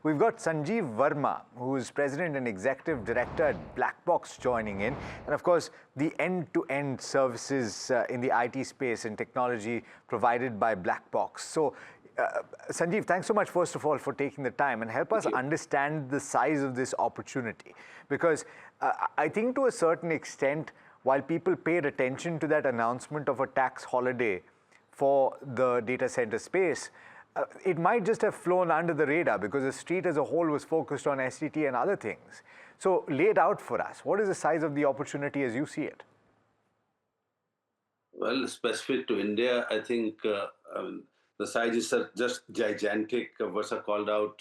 We've got Sanjeev Verma, who is President and Executive Director at BlackBox, joining in. And of course, the end-to-end services in the IT space and technology provided by BlackBox. So, Sanjeev, thanks so much, first of all, for taking the time and help us understand the size of this opportunity. Because I think to a certain extent, while people paid attention to that announcement of a tax holiday for the data center space, it might just have flown under the radar because the street as a whole was focused on STT and other things. So lay it out for us. What is the size of the opportunity as you see it? Well, specific to India, I think the size is just gigantic. Versa called out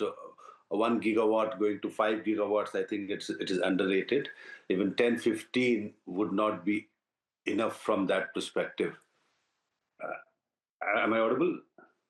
1 gigawatt going to 5 gigawatts. I think it is underrated. Even 10, 15 would not be enough from that perspective. Am I audible?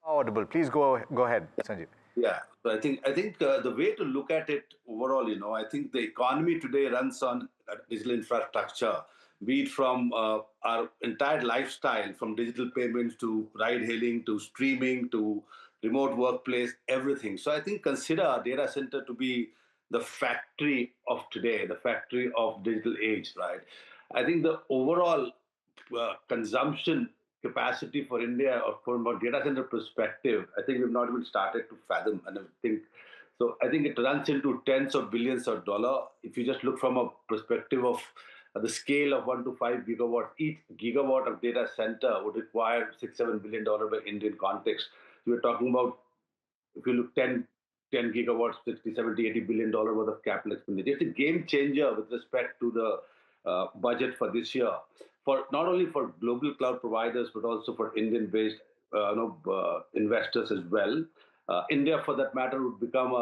Audible. Please go ahead, Sanjeev. Yeah, so I think the way to look at it overall, I think the economy today runs on digital infrastructure, be it from our entire lifestyle, from digital payments to ride-hailing to streaming to remote workplace, everything. So I think consider our data center to be the factory of today, the factory of digital age, right? I think the overall consumption capacity for India, or from a data center perspective, I think we've not even started to fathom. And I think it runs into tens of billions of dollars. If you just look from a perspective of the scale of 1 to 5 gigawatts, each gigawatt of data center would require $6-7 billion by Indian context. So we're talking about, if you look 10 gigawatts, 60, 70, $80 billion worth of capital expenditure. It's a game changer with respect to the budget for this year, for not only for global cloud providers, but also for Indian-based investors as well. India, for that matter, would become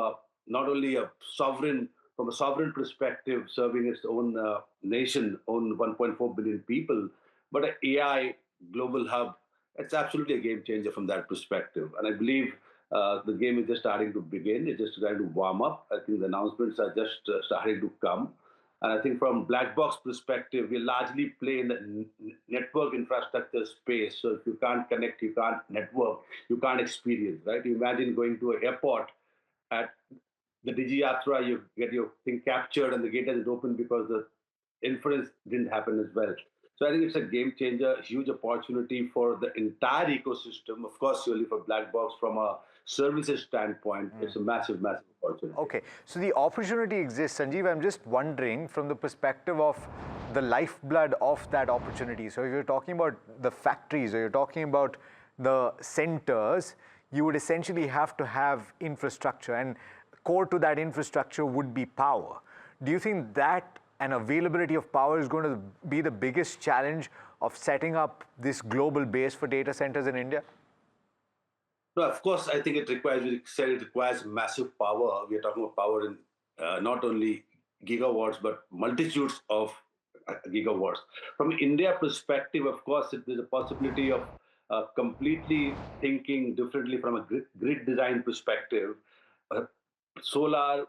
not only a sovereign, from a sovereign perspective, serving its own nation, own 1.4 billion people, but an AI global hub. It's absolutely a game changer from that perspective. And I believe the game is just starting to begin. It's just starting to warm up. I think the announcements are just starting to come. And I think from BlackBox perspective, we largely play in the network infrastructure space. So if you can't connect, you can't network, you can't experience, right? You imagine going to an airport at the DigiYatra, you get your thing captured and the gate isn't open because the inference didn't happen as well. So I think it's a game changer, a huge opportunity for the entire ecosystem. Of course, surely for BlackBox from a services standpoint, it's a massive, massive opportunity. Okay, so the opportunity exists. Sanjeev, I'm just wondering from the perspective of the lifeblood of that opportunity. So if you're talking about the factories or you're talking about the centers, you would essentially have to have infrastructure, and core to that infrastructure would be power. Do you think that and availability of power is going to be the biggest challenge of setting up this global base for data centers in India? No, of course, I think it requires massive power. We are talking about power in not only gigawatts, but multitudes of gigawatts. From India perspective, of course, there's a possibility of completely thinking differently from a grid design perspective. Solar,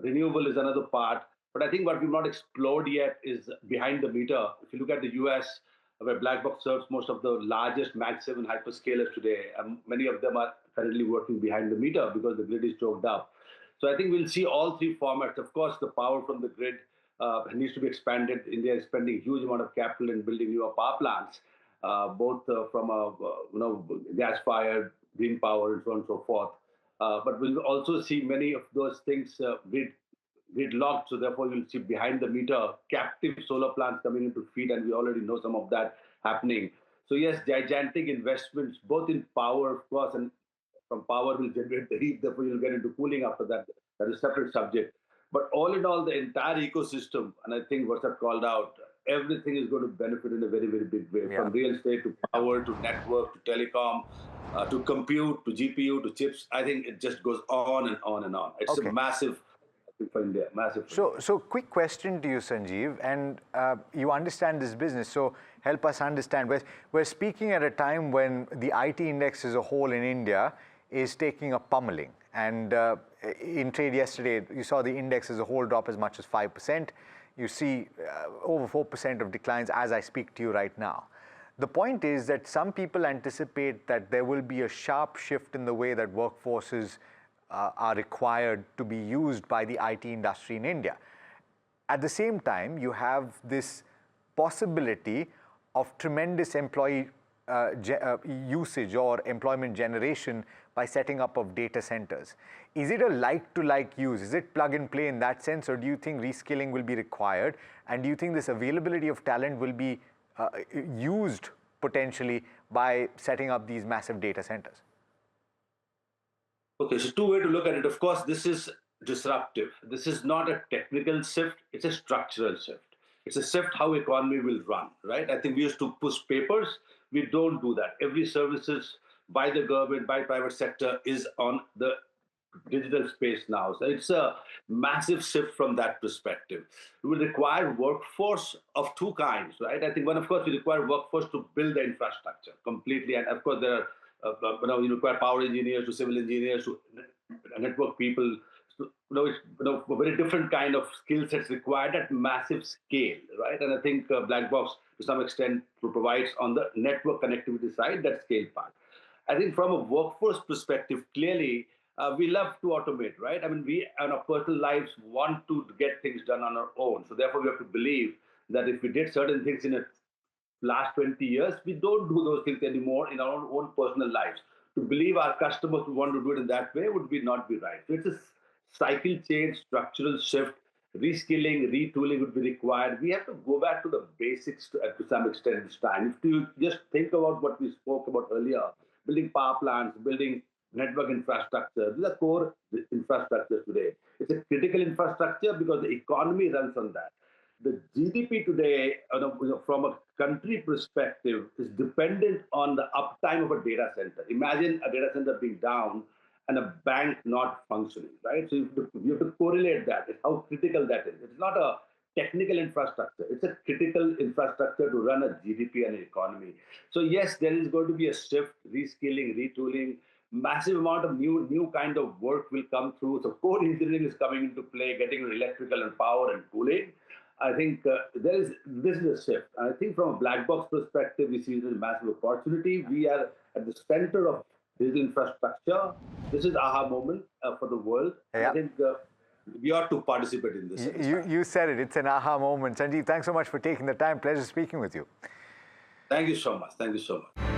renewable is another part. But I think what we've not explored yet is behind the meter. If you look at the US, where BlackBox serves most of the largest Mag 7 hyperscalers today, many of them are currently working behind the meter because the grid is choked up. So I think we'll see all three formats. Of course, the power from the grid needs to be expanded. India is spending a huge amount of capital in building newer power plants, both from gas-fired, green power, and so on and so forth. But we'll also see many of those things gridlocked, so therefore you'll see behind the meter captive solar plants coming into feed, and we already know some of that happening. So yes, gigantic investments, both in power, of course, and from power will generate the heat, therefore you'll get into cooling after that. That is a separate subject. But all in all, the entire ecosystem, and I think what's that called out, everything is going to benefit in a very, very big way, from real estate to power to network to telecom, to compute to GPU to chips. I think it just goes on and on and on. It's a massive for India, massive. So quick question to you, Sanjeev, and you understand this business, so help us understand. We're speaking at a time when the IT index as a whole in India is taking a pummeling. And in trade yesterday, you saw the index as a whole drop as much as 5%. You see over 4% of declines as I speak to you right now. The point is that some people anticipate that there will be a sharp shift in the way that workforces are required to be used by the IT industry in India. At the same time, you have this possibility of tremendous employee usage or employment generation by setting up of data centers. Is it a like-to-like use? Is it plug and play in that sense, or do you think reskilling will be required? And do you think this availability of talent will be used potentially by setting up these massive data centers? Okay, so two ways to look at it. Of course, this is disruptive. This is not a technical shift, it's a structural shift. It's a shift how economy will run, right? I think we used to push papers. We don't do that. Every services by the government, by private sector is on the digital space now. So it's a massive shift from that perspective. We will require workforce of two kinds, right? I think one, of course, we require workforce to build the infrastructure completely. And of course, there are, you require power engineers to civil engineers to network people. So, it's a very different kind of skill sets required at massive scale, right? And I think BlackBox, to some extent, provides on the network connectivity side that scale part. I think from a workforce perspective, clearly, we love to automate, right? I mean, we in our personal lives want to get things done on our own. So therefore, we have to believe that if we did certain things in the last 20 years, we don't do those things anymore in our own personal lives. To believe our customers who want to do it in that way would be not be right. So it's a cycle change, structural shift, reskilling, retooling would be required. We have to go back to the basics to some extent this time. If you just think about what we spoke about earlier, building power plants, building network infrastructure, these are core infrastructure today. It's a critical infrastructure because the economy runs on that. The GDP today, from a country perspective, is dependent on the uptime of a data center. Imagine a data center being down and a bank not functioning, right? So you have to correlate that. It's how critical that is. It's not a technical infrastructure. It's a critical infrastructure to run a GDP and an economy. So yes, there is going to be a shift, reskilling, retooling. Massive amount of new kind of work will come through. So core engineering is coming into play, getting electrical and power and cooling. I think this is a shift. I think from a BlackBox perspective, we see it as a massive opportunity. We are at the center of digital infrastructure. This is aha moment for the world. Yeah. I think we ought to participate in this. You said it. It's an aha moment. Sanjeev, thanks so much for taking the time. Pleasure speaking with you. Thank you so much. Thank you so much.